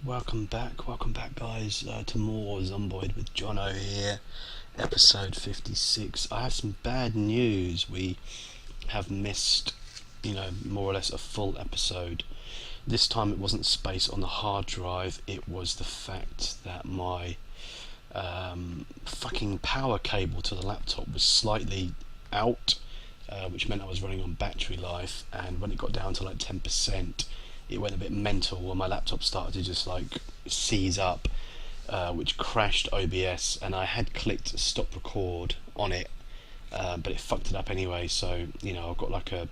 Welcome back guys, to more Zomboid with Jonno here, episode 56. I have some bad news. We have missed, more or less a full episode. This time it wasn't space on the hard drive, it was the fact that my fucking power cable to the laptop was slightly out, which meant I was running on battery life, and when it got down to like 10%, it went a bit mental and my laptop started to just like seize up, which crashed OBS, and I had clicked stop record on it, but it fucked it up anyway. So I've got like a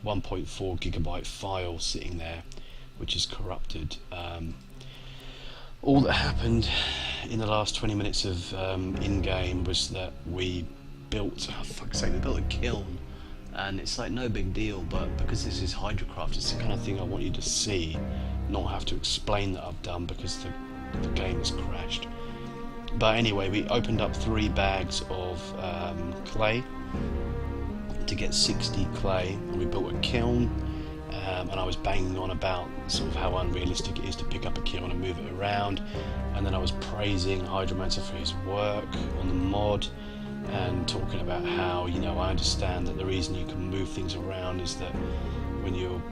1.4 gigabyte file sitting there which is corrupted. All that happened in the last 20 minutes of in-game was that we built, we built a kiln. And it's like no big deal, but because this is Hydrocraft, it's the kind of thing I want you to see, not have to explain that I've done, because the game has crashed. But anyway, we opened up 3 bags of clay to get 60 clay, and we built a kiln, and I was banging on about sort of how unrealistic it is to pick up a kiln and move it around, and then I was praising Hydromancer for his work on the mod, and talking about how, I understand that the reason you can move things around is that when you're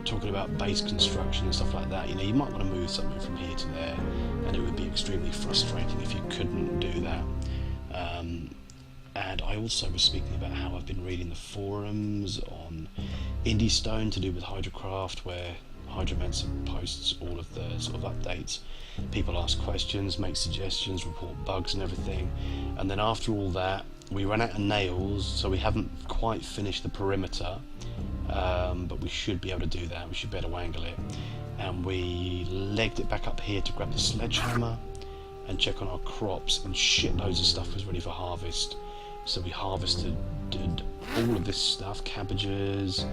talking about base construction and stuff like that, you might want to move something from here to there, and it would be extremely frustrating if you couldn't do that. And I also was speaking about how I've been reading the forums on Indie Stone to do with Hydrocraft, where Hydromancer posts all of the sort of updates. People ask questions, make suggestions, report bugs and everything. And then after all that, we ran out of nails, so we haven't quite finished the perimeter, but we should be able to do that. We should be able to wangle it. And we legged it back up here to grab the sledgehammer and check on our crops, and shitloads of stuff was ready for harvest. So we harvested all of this stuff, cabbages,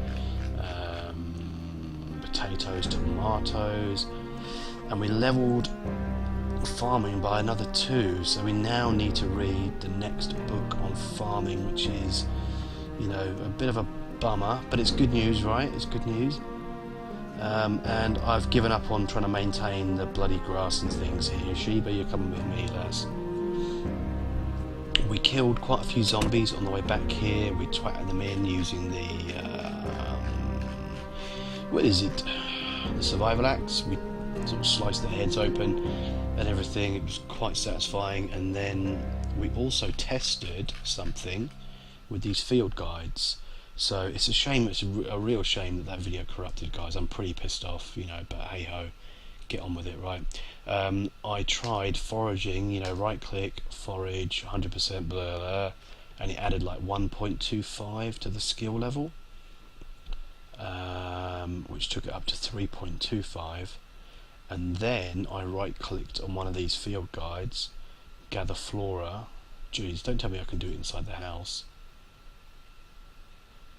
potatoes, tomatoes, and we leveled farming by another 2, so we now need to read the next book on farming, which is, a bit of a bummer, but it's good news, right? It's good news. And I've given up on trying to maintain the bloody grass and things here. Sheba, you're coming with me, lass. We killed quite a few zombies on the way back here. We twatted them in using the what is it? The survival axe. We sort of sliced their heads open and everything. It was quite satisfying. And then we also tested something with these field guides. So it's a shame, it's a real shame that video corrupted, guys. I'm pretty pissed off, but hey ho, get on with it, right? I tried foraging, right click, forage, 100% blah, blah, and it added like 1.25 to the skill level, which took it up to 3.25. And then I right clicked on one of these field guides, gather flora. Jeez, don't tell me I can do it inside the house.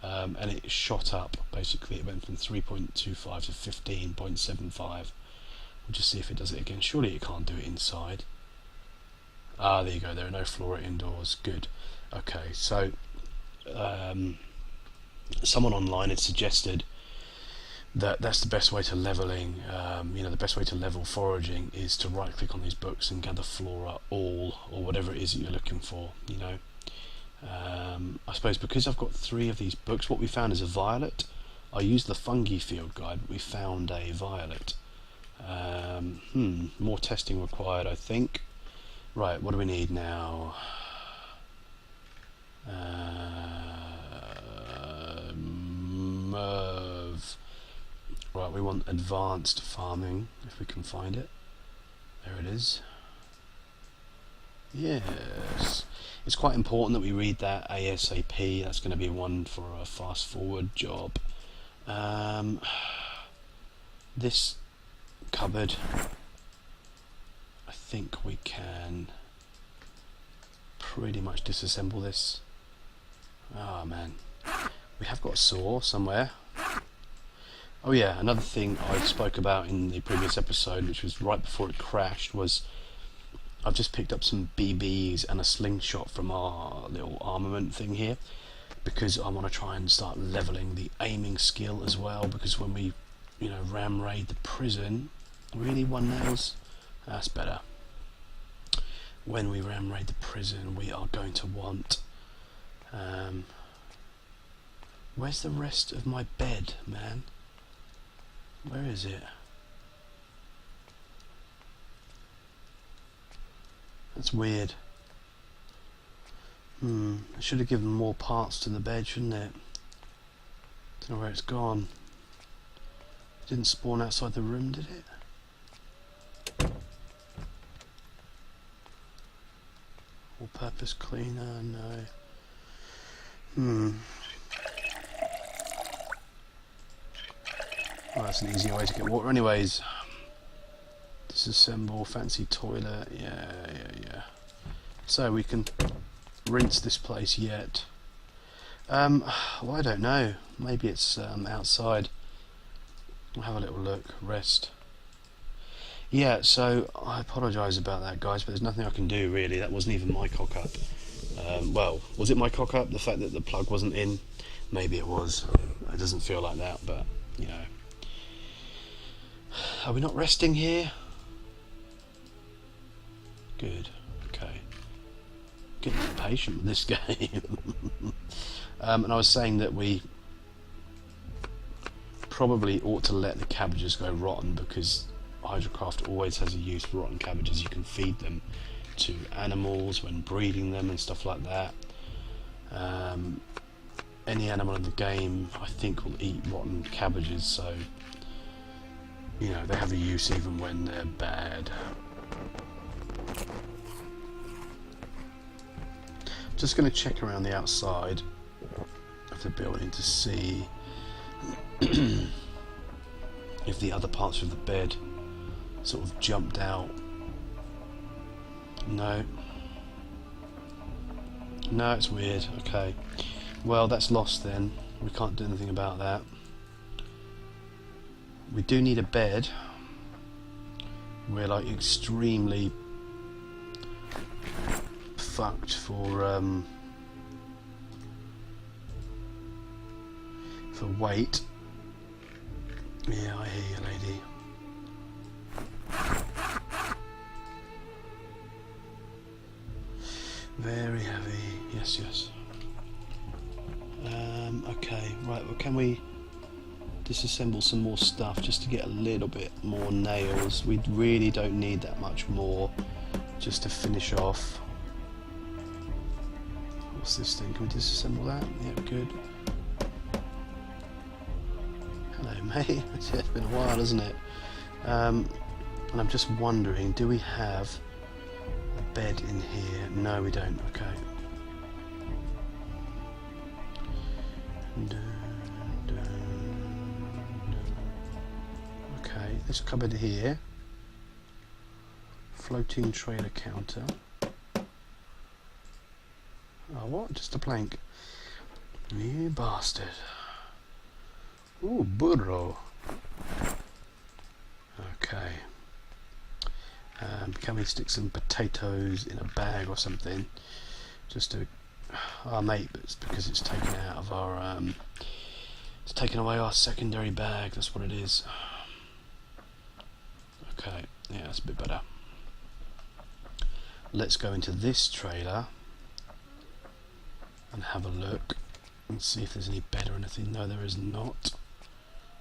And it shot up, basically. It went from 3.25 to 15.75. We'll just see if it does it again. Surely it can't do it inside. Ah, there you go, there are no flora indoors. Good. Okay, so someone online had suggested that that's the best way to leveling. The best way to level foraging is to right click on these books and gather flora all, or whatever it is that you're looking for, I suppose because I've got 3 of these books, what we found is a violet. I used the fungi field guide, but we found a violet. More testing required, I think. Right, what do we need now? Merv. Right, we want advanced farming, if we can find it. There it is. Yes. It's quite important that we read that ASAP. That's going to be one for a fast forward job. This cupboard, I think we can pretty much disassemble this. Oh man, we have got a saw somewhere. Oh yeah, another thing I spoke about in the previous episode, which was right before it crashed, was I've just picked up some BBs and a slingshot from our little armament thing here, because I want to try and start leveling the aiming skill as well, because when we you know, ram raid the prison. Really, 1 nails? That's better. When we ram raid the prison, we are going to want... where's the rest of my bed, man? Where is it? That's weird. I should have given more parts to the bed, shouldn't it? Don't know where it's gone. It didn't spawn outside the room, did it? All-purpose cleaner, no. Well, that's an easy way to get water anyways. Disassemble, fancy toilet, yeah. So we can rinse this place yet. Well, I don't know. Maybe it's outside. We'll have a little look. Rest. Yeah, so I apologise about that, guys, but there's nothing I can do really. That wasn't even my cock up. Well, was it my cock up? The fact that the plug wasn't in? Maybe it was. It doesn't feel like that, but you know. Are we not resting here? Good. Okay. Getting impatient with this game. And I was saying that we probably ought to let the cabbages go rotten, because Hydrocraft always has a use for rotten cabbages. You can feed them to animals when breeding them and stuff like that. Any animal in the game, I think, will eat rotten cabbages, so you know, they have a use even when they're bad. Just going to check around the outside of the building to see if the other parts of the bed sort of jumped out. No, it's weird. Okay, well, that's lost then. We can't do anything about that. We do need a bed. We're like extremely fucked for weight. Yeah, I hear you, lady. Very heavy. Yes. Okay, right, well, can we disassemble some more stuff just to get a little bit more nails? We really don't need that much more, just to finish off. What's this thing? Can we disassemble that? Yeah, good. Hello, mate. It's been a while, hasn't it? And I'm just wondering, do we have a bed in here? No, we don't. Okay. Okay, this cupboard here. Floating trailer counter. Oh, what? Just a plank. You bastard. Ooh, burro. Okay. Can we stick some potatoes in a bag or something? Just to... Oh, mate, but it's because it's taken out of our... it's taken away our secondary bag, that's what it is. Okay, yeah, that's a bit better. Let's go into this trailer and have a look and see if there's any bed or anything. No, there is not.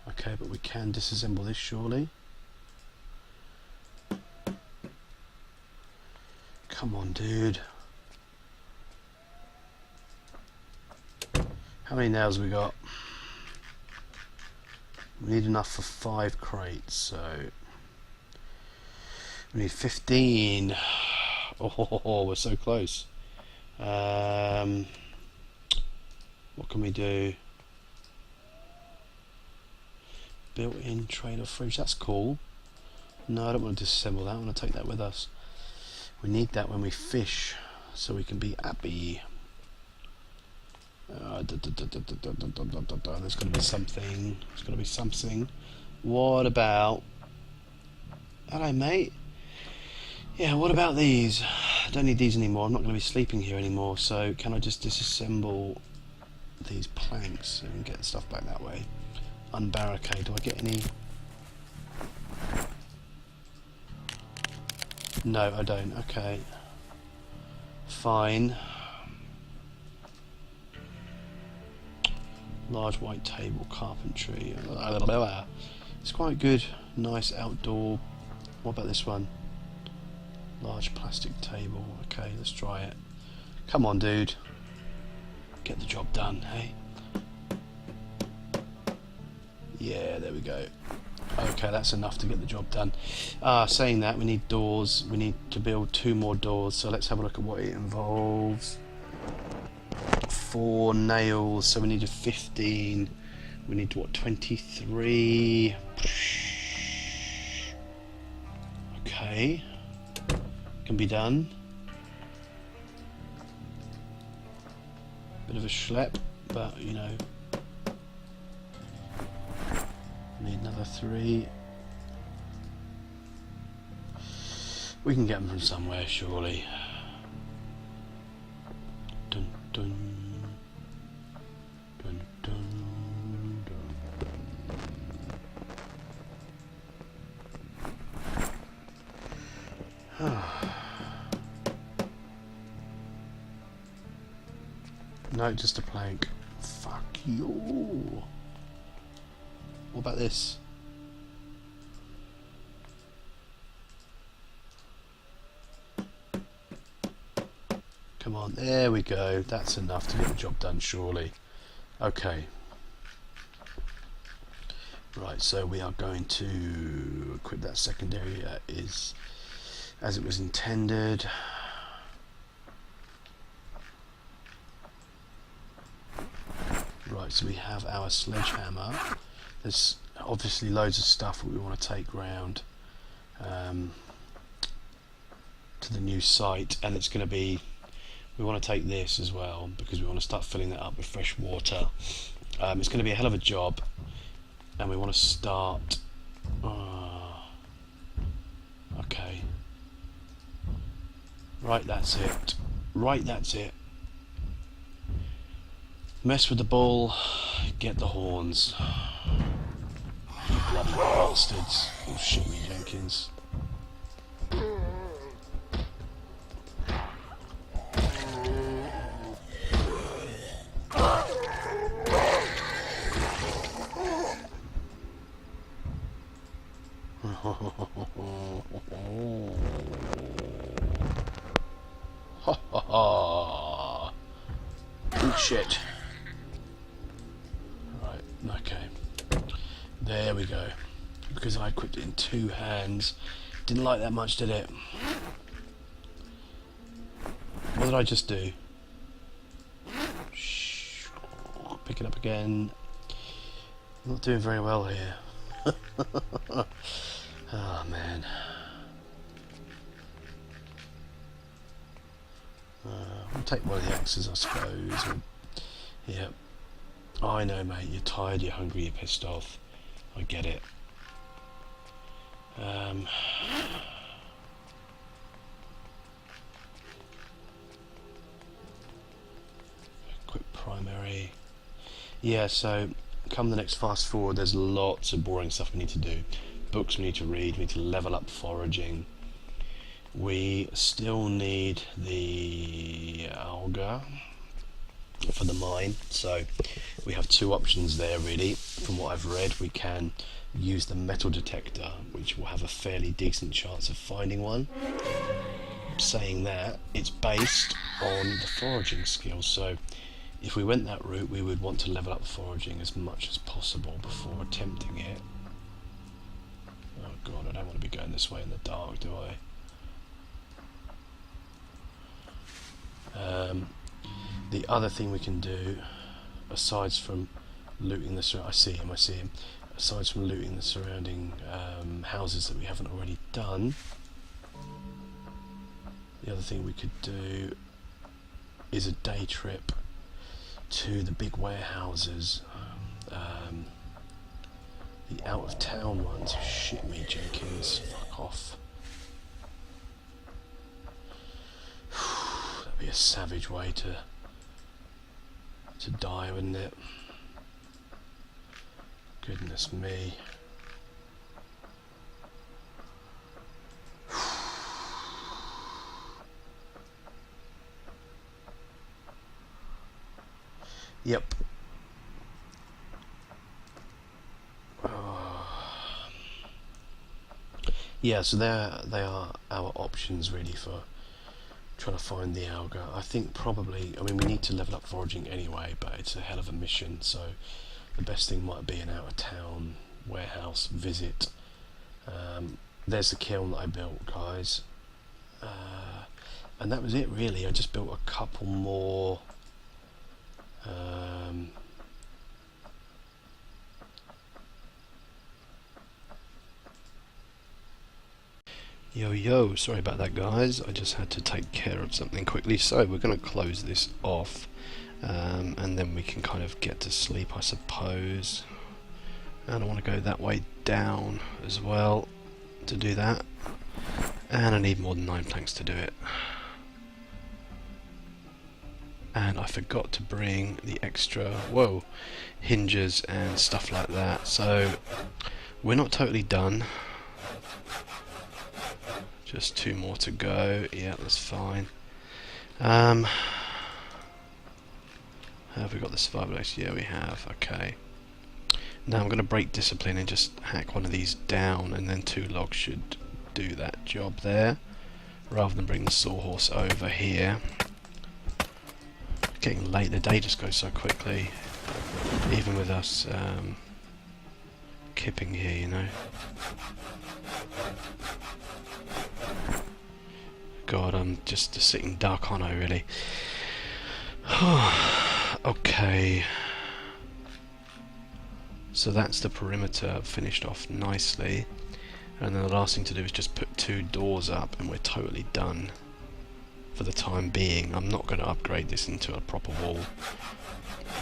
Okay, but we can disassemble this, surely. Come on, dude. How many nails have we got? We need enough for 5 crates, so we need 15. Oh, we're so close. What can we do? Built-in trailer fridge, that's cool. No, I don't want to disassemble that, I want to take that with us. We need that when we fish, so we can be happy. There's got to be something. There's got to be something. What about... Hello, mate. Yeah, what about these? I don't need these anymore. I'm not going to be sleeping here anymore, so can I just disassemble these planks and get stuff back that way? Unbarricade. Do I get any No, I don't. Okay. Fine. Large white table, carpentry. It's quite good. Nice outdoor. What about this one? Large plastic table. Okay, let's try it. Come on, dude. Get the job done, hey? Yeah, there we go. Okay, that's enough to get the job done. Saying that, we need doors. We need to build 2 more doors, so let's have a look at what it involves. 4 nails, so we need a 15. We need, what, 23? Okay. Can be done. Bit of a schlep, but, you know. Need another 3. We can get them from somewhere, surely. Dun dun. Dun dun dun. No, just a plank. Fuck you. What about this? Come on, there we go. That's enough to get the job done, surely. Okay. Right, so we are going to equip that secondary as it was intended. Right, so we have our sledgehammer. There's obviously loads of stuff that we want to take round to the new site, and it's going to be, we want to take this as well because we want to start filling that up with fresh water. It's going to be a hell of a job, and we want to start okay, right, that's it. Right, that's it. Mess with the bull, get the horns. You bloody bastards. Oh shit me, Jenkins. Ha ha ha. Oh shit. Right, okay. There we go. Because I equipped it in 2 hands. Didn't like that much, did it? What did I just do? Shh. Pick it up again. Not doing very well here. Oh man. We'll take one of the axes, I suppose. Yeah. Oh, I know, mate. You're tired, you're hungry, you're pissed off. I get it. Quick primary. Yeah, so come the next fast forward, there's lots of boring stuff we need to do. Books we need to read, we need to level up foraging. We still need the auger for the mine, so we have 2 options there really. From what I've read, we can use the metal detector, which will have a fairly decent chance of finding one. Saying that, it's based on the foraging skills, so if we went that route we would want to level up foraging as much as possible before attempting it. Oh god, I don't want to be going this way in the dark, do I? The other thing we can do, aside from looting the I see him. Aside from looting the surrounding houses that we haven't already done, the other thing we could do is a day trip to the big warehouses, the out of town ones. Shit me, Jenkins, fuck off. That'd be a savage way to die, wouldn't it? Goodness me. Yep. Yeah, so they are our options really for trying to find the alga. I think probably, I mean, we need to level up foraging anyway, but it's a hell of a mission, so the best thing might be an out of town warehouse visit. There's the kiln that I built, guys. And that was it really. I just built a couple more yo, sorry about that guys, I just had to take care of something quickly, so we're going to close this off, and then we can kind of get to sleep I suppose. And I want to go that way down as well to do that, and I need more than 9 planks to do it. And I forgot to bring the extra, hinges and stuff like that, so we're not totally done. Just 2 more to go. Yeah, that's fine. Have we got the survival axe? Yeah, we have. Okay. Now I'm going to break discipline and just hack one of these down, and then 2 logs should do that job there, rather than bring the sawhorse over here. Getting late, the day just goes so quickly, even with us kipping here, you know. God, I'm just a sitting duck, aren't I, really? Okay. So that's the perimeter finished off nicely. And then the last thing to do is just put 2 doors up, and we're totally done for the time being. I'm not going to upgrade this into a proper wall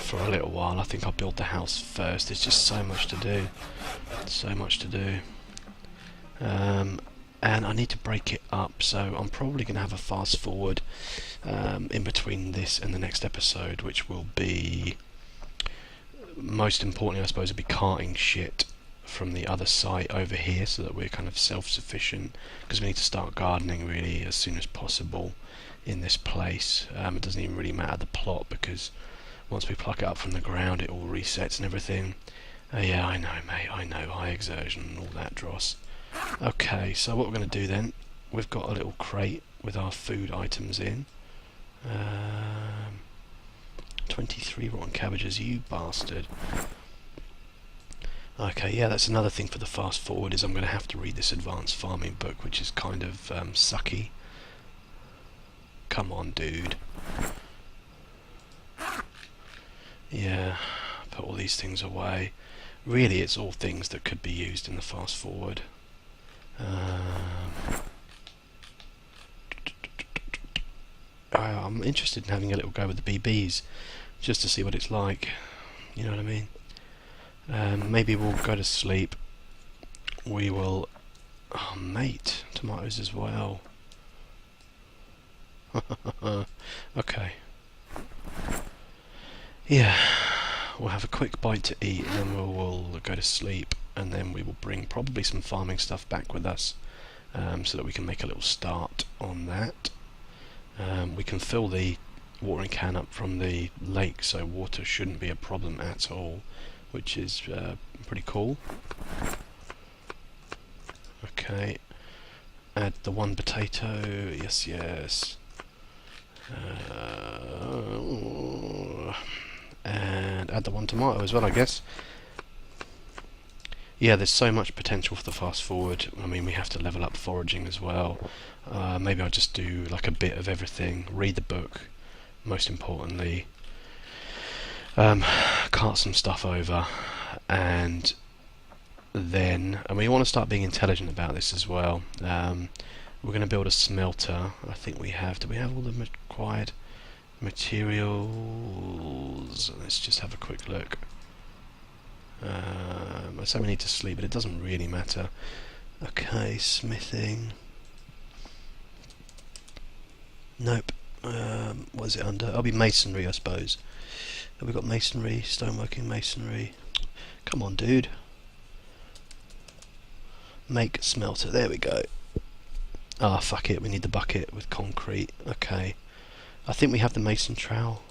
for a little while. I think I'll build the house first. There's just so much to do. So much to do. And I need to break it up, so I'm probably going to have a fast forward in between this and the next episode, which will be, most importantly I suppose, will be carting shit from the other site over here so that we're kind of self-sufficient, because we need to start gardening really as soon as possible in this place. It doesn't even really matter the plot, because once we pluck it up from the ground it all resets and everything. Yeah, I know mate, I know, high exertion and all that dross. Okay, so what we're going to do then, we've got a little crate with our food items in. 23 rotten cabbages, you bastard. Okay, yeah, that's another thing for the fast forward, is I'm going to have to read this advanced farming book, which is kind of sucky. Come on, dude. Yeah, put all these things away. Really, it's all things that could be used in the fast forward. I'm interested in having a little go with the BBs, just to see what it's like. You know what I mean? Maybe we'll go to sleep. We will... Oh, mate, tomatoes as well. Okay. Yeah, we'll have a quick bite to eat, and then we'll go to sleep, and then we will bring probably some farming stuff back with us, so that we can make a little start on that. We can fill the watering can up from the lake, so water shouldn't be a problem at all, which is pretty cool. Okay, add the 1 potato, yes. And add the 1 tomato as well, I guess. Yeah, there's so much potential for the fast forward. I mean, we have to level up foraging as well. Maybe I'll just do like a bit of everything. Read the book, most importantly. Cart some stuff over, and then, and we want to start being intelligent about this as well. We're going to build a smelter. I think we have. Do we have all the required materials? Let's just have a quick look. I say we need to sleep, but it doesn't really matter. Okay, smithing. Nope. What is it under? I'll be masonry, I suppose. Have we got masonry? Stoneworking, masonry. Come on, dude. Make smelter. There we go. Ah, fuck it. We need the bucket with concrete. Okay. I think we have the mason trowel.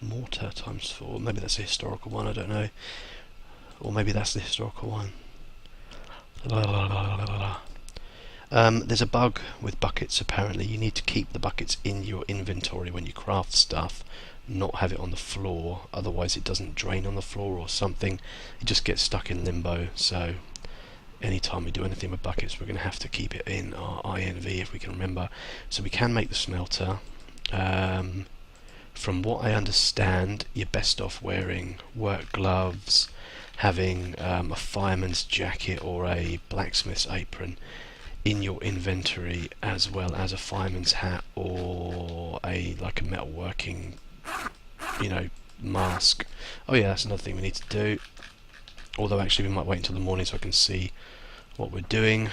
Mortar times 4. Maybe that's a historical one, I don't know. Or maybe that's the historical one. There's a bug with buckets apparently. You need to keep the buckets in your inventory when you craft stuff, not have it on the floor, otherwise it doesn't drain on the floor or something. It just gets stuck in limbo. So anytime we do anything with buckets, we're going to have to keep it in our INV if we can remember. So we can make the smelter. From what I understand, you're best off wearing work gloves, having a fireman's jacket or a blacksmith's apron in your inventory, as well as a fireman's hat or like a metalworking, mask. Oh yeah, that's another thing we need to do. Although actually we might wait until the morning so I can see what we're doing.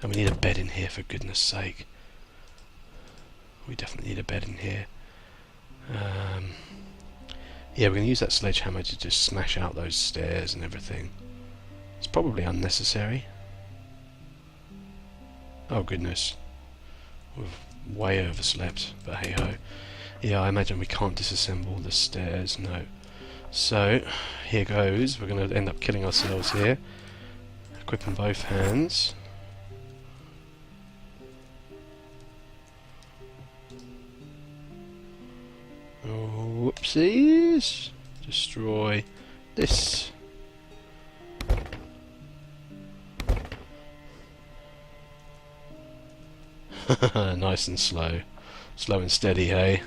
And we need a bed in here, for goodness sake. We definitely need a bed in here. Yeah, we're going to use that sledgehammer to just smash out those stairs and everything. It's probably unnecessary. Oh goodness. We've way overslept, but hey ho. Yeah, I imagine we can't disassemble the stairs, no. So, here goes. We're going to end up killing ourselves here. Equipping both hands. Oh, whoopsies! Destroy this. Nice and slow. Slow and steady, hey?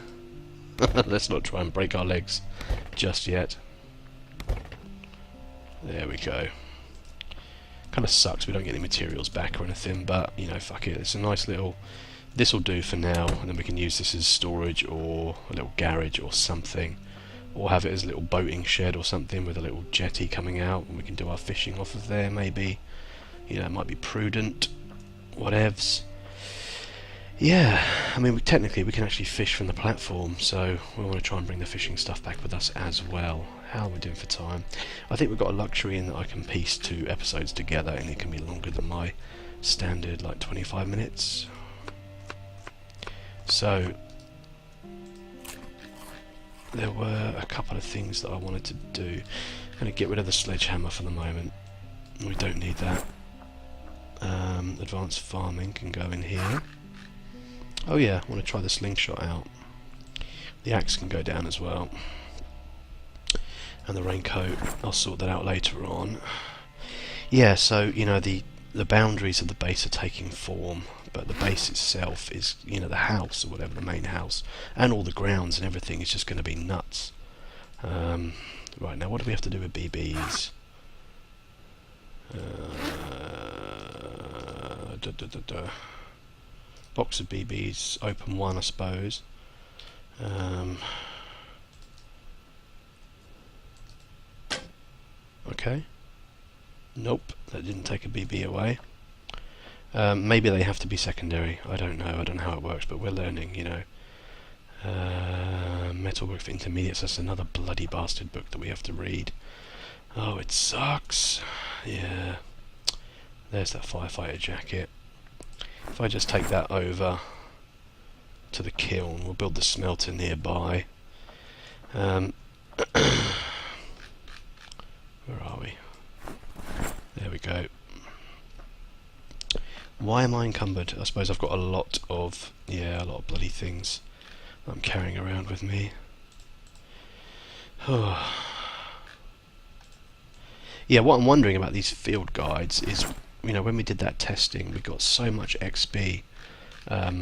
Let's not try and break our legs just yet. There we go. Kind of sucks we don't get any materials back or anything, but, fuck it. It's a nice little... This'll do for now, and then we can use this as storage or a little garage or something. Or have it as a little boating shed or something with a little jetty coming out, and we can do our fishing off of there, maybe. It might be prudent. Whatevs. Yeah, I mean, technically we can actually fish from the platform, so we want to try and bring the fishing stuff back with us as well. How are we doing for time? I think we've got a luxury in that I can piece 2 episodes together, and it can be longer than my standard, like 25 minutes. So, there were a couple of things that I wanted to do. I'm going to get rid of the sledgehammer for the moment. We don't need that. Advanced farming can go in here. Oh yeah, I want to try the slingshot out. The axe can go down as well. And the raincoat, I'll sort that out later on. Yeah, so, the boundaries of the base are taking form, but the base itself is, the house or whatever, the main house, and all the grounds and everything is just going to be nuts. Right, now what do we have to do with BBs? Box of BBs, open one, I suppose. Okay. Nope, that didn't take a BB away. Maybe they have to be secondary. I don't know. I don't know how it works, but we're learning, Metalwork for Intermediates. That's another bloody bastard book that we have to read. Oh, it sucks. Yeah. There's that firefighter jacket. If I just take that over to the kiln, we'll build the smelter nearby. Where are we? There we go. Why am I encumbered? I suppose I've got a lot of bloody things that I'm carrying around with me. Yeah, what I'm wondering about these field guides is, when we did that testing, we got so much XP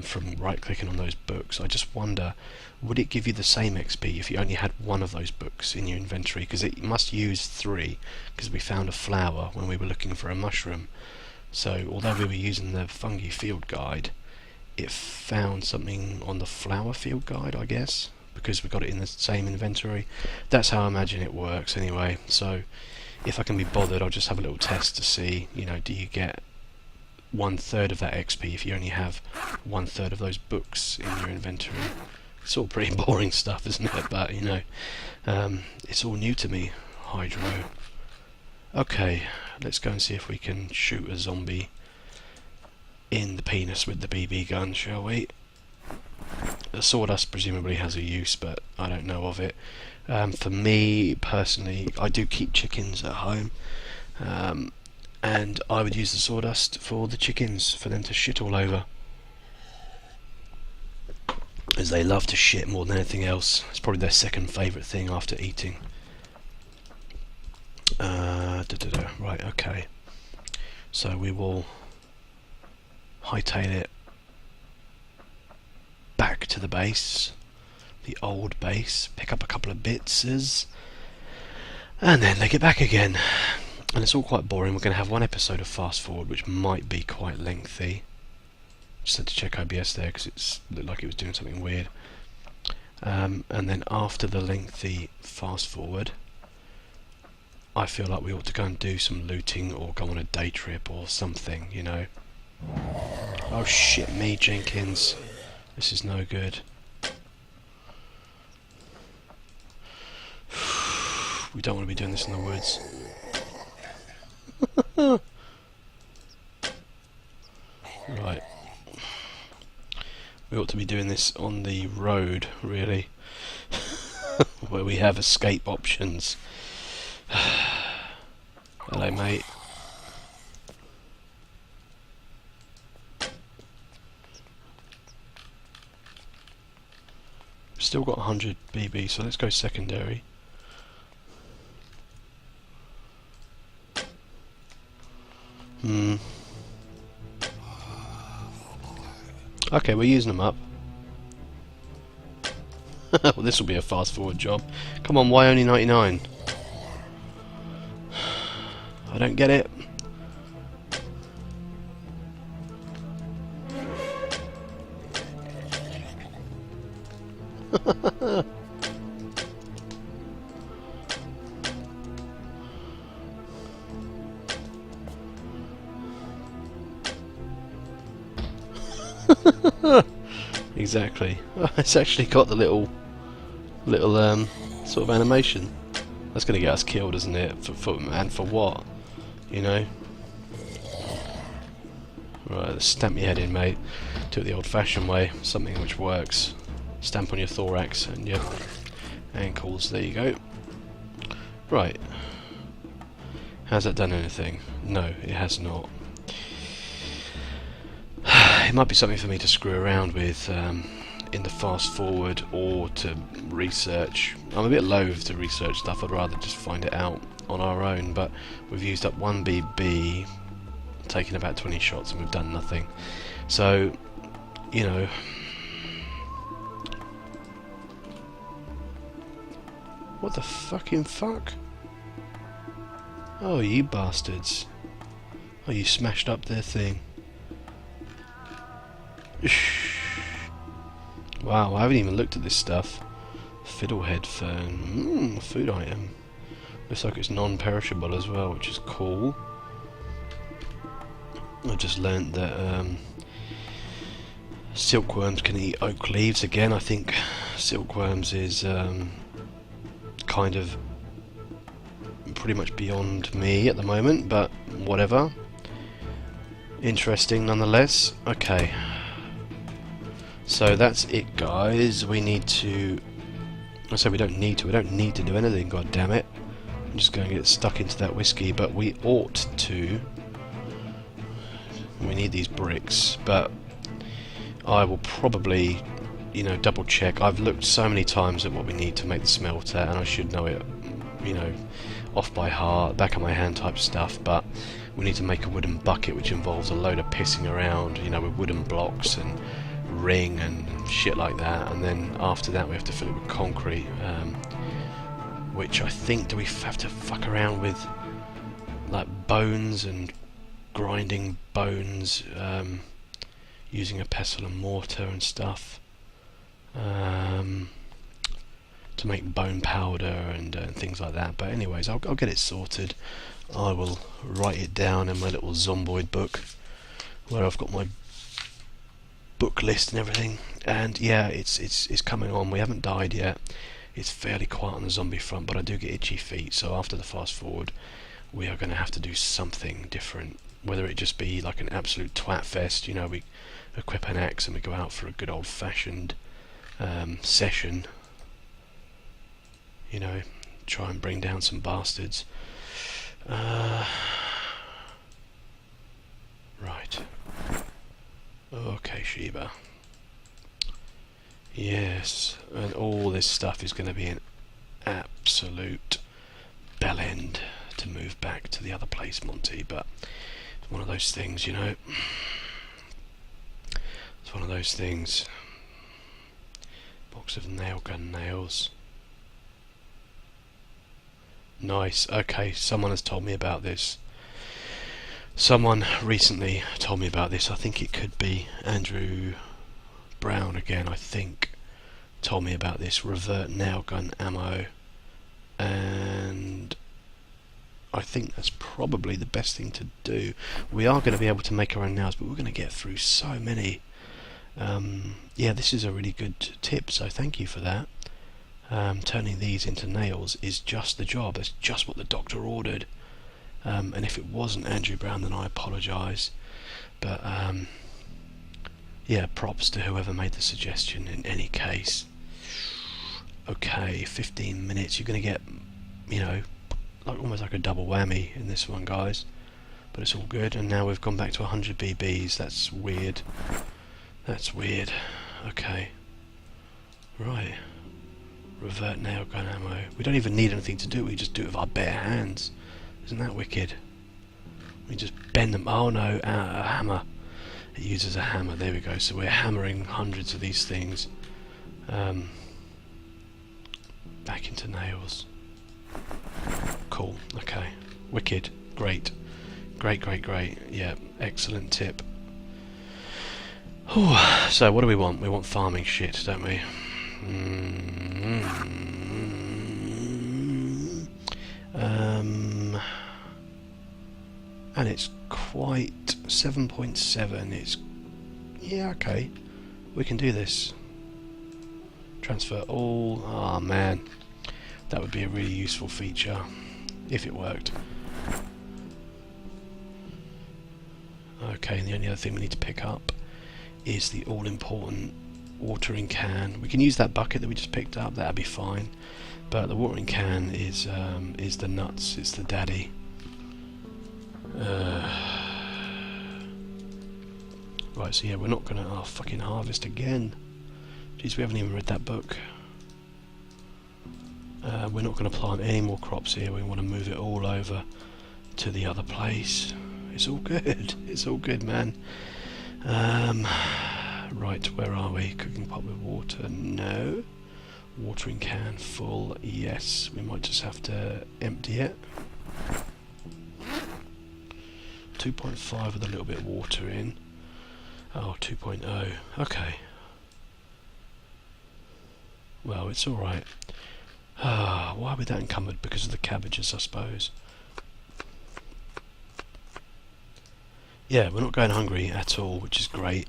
from right-clicking on those books. I just wonder, would it give you the same XP if you only had one of those books in your inventory? Because it must use 3, because we found a flower when we were looking for a mushroom. So, although we were using the fungi field guide, it found something on the flower field guide, I guess, because we got it in the same inventory. That's how I imagine it works anyway. So, if I can be bothered, I'll just have a little test to see, do you get 1/3 of that XP if you only have 1/3 of those books in your inventory? It's all pretty boring stuff, isn't it? But, it's all new to me, Hydro. Okay, let's go and see if we can shoot a zombie in the penis with the BB gun, shall we? The sawdust presumably has a use, but I don't know of it. For me personally, I do keep chickens at home, and I would use the sawdust for the chickens, for them to shit all over, as they love to shit more than anything else. It's probably their second favourite thing after eating. Right, okay. So we will hightail it back to the base, the old base, pick up a couple of bitses, and then leg it back again. And it's all quite boring. We're going to have one episode of Fast Forward, which might be quite lengthy. Just had to check OBS there because it looked like it was doing something weird. And then after the lengthy Fast Forward, I feel like we ought to go and do some looting or go on a day trip or something, you know. Oh shit me, Jenkins. This is no good. We don't want to be doing this in the woods. Right. We ought to be doing this on the road, really. Where we have escape options. Hello, mate. Still got 100 BB, so let's go secondary. Okay, we're using them up. Well, this will be a fast forward job. Come on, why only 99? I don't get it. Exactly. It's actually got the little sort of animation. That's going to get us killed, isn't it? And for what? You know. Right, let's stamp your head in, mate. Do it the old-fashioned way. Something which works. Stamp on your thorax and your ankles. There you go. Right. Has that done anything? No, it has not. It might be something for me to screw around with in the fast forward, or to research. I'm a bit loath to research stuff. I'd rather just find it out on our own, but we've used up 1 BB, taken about 20 shots, and we've done nothing. So, you know, what the fucking fuck? Oh, you bastards. Oh, you smashed up their thing. Wow, I haven't even looked at this stuff. Fiddlehead fern. Food item. Looks like it's non-perishable as well, which is cool. I just learnt that silkworms can eat oak leaves. Again, I think silkworms is kind of pretty much beyond me at the moment, but whatever. Interesting nonetheless. Okay. So that's it, guys. We need to... I say we don't need to do anything, god damn it. I'm just going to get stuck into that whiskey, but we ought to... We need these bricks, but I will probably, you know, double check. I've looked so many times at what we need to make the smelter, and I should know it, you know, off by heart, back of my hand type stuff, but we need to make a wooden bucket, which involves a load of pissing around, you know, with wooden blocks and ring and shit like that, and then after that we have to fill it with concrete, which I think, do we have to fuck around with like bones and grinding bones, using a pestle and mortar and stuff, to make bone powder and things like that. But anyways, I'll get it sorted. I will write it down in my little Zomboid book, where I've got my book list and everything. And yeah, it's coming on. We haven't died yet. It's fairly quiet on the zombie front, but I do get itchy feet. So after the fast forward, we are going to have to do something different. Whether it just be like an absolute twat fest, you know, we equip an axe and we go out for a good old-fashioned session. You know, try and bring down some bastards. Right. Okay, Sheba. Yes, and all this stuff is going to be an absolute bellend to move back to the other place, Monty, but it's one of those things, you know. It's one of those things. Box of nail gun nails. Nice. Okay, someone has told me about this. Someone recently told me about this. I think it could be Andrew Brown again, I think, told me about this. Revert nail gun ammo. And I think that's probably the best thing to do. We are going to be able to make our own nails, but we're going to get through so many. Yeah, this is a really good tip, so thank you for that. Turning these into nails is just the job. It's just what the doctor ordered. And if it wasn't Andrew Brown, then I apologise. But yeah, props to whoever made the suggestion in any case. Okay, 15 minutes. You're going to get, you know, almost like a double whammy in this one, guys. But it's all good. And now we've gone back to 100 BBs. That's weird. That's weird. Okay. Right. Revert nail gun ammo. We don't even need anything to do it. We just do it with our bare hands. Isn't that wicked? We just bend them. Oh no, a hammer. It uses a hammer. There we go. So we're hammering hundreds of these things back into nails. Cool. Okay. Wicked. Great. Great, great, great. Yeah, excellent tip. Whew. So what do we want? We want farming shit, don't we? And it's quite 7.7. It's, yeah, okay, we can do this. Transfer all. Ah, man, that would be a really useful feature if it worked. Okay, and the only other thing we need to pick up is the all-important watering can. We can use that bucket that we just picked up. That'd be fine. But the watering can is the nuts. It's the daddy. Right, so yeah, we're not gonna fucking harvest again. Jeez, we haven't even read that book. We're not gonna plant any more crops here. We want to move it all over to the other place. It's all good. It's all good, man. Right, where are we? Cooking pot with water? No. Watering can full? Yes. We might just have to empty it. 2.5 with a little bit of water in. Oh, 2.0. Okay. Well, it's alright. Ah, why are we that encumbered? Because of the cabbages, I suppose. Yeah, we're not going hungry at all, which is great.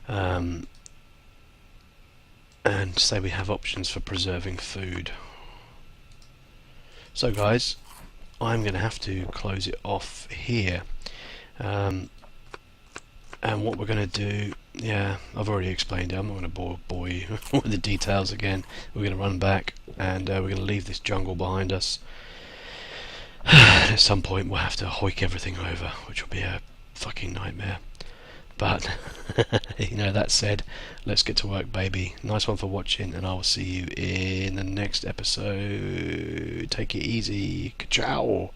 And say we have options for preserving food. So guys, I'm going to have to close it off here. And what we're going to do, yeah, I've already explained it. I'm not going to bore you with the details again. We're going to run back and we're going to leave this jungle behind us. At some point we'll have to hoik everything over, which will be a fucking nightmare. But, you know, that said, let's get to work, baby. Nice one for watching, and I will see you in the next episode. Take it easy. Ciao.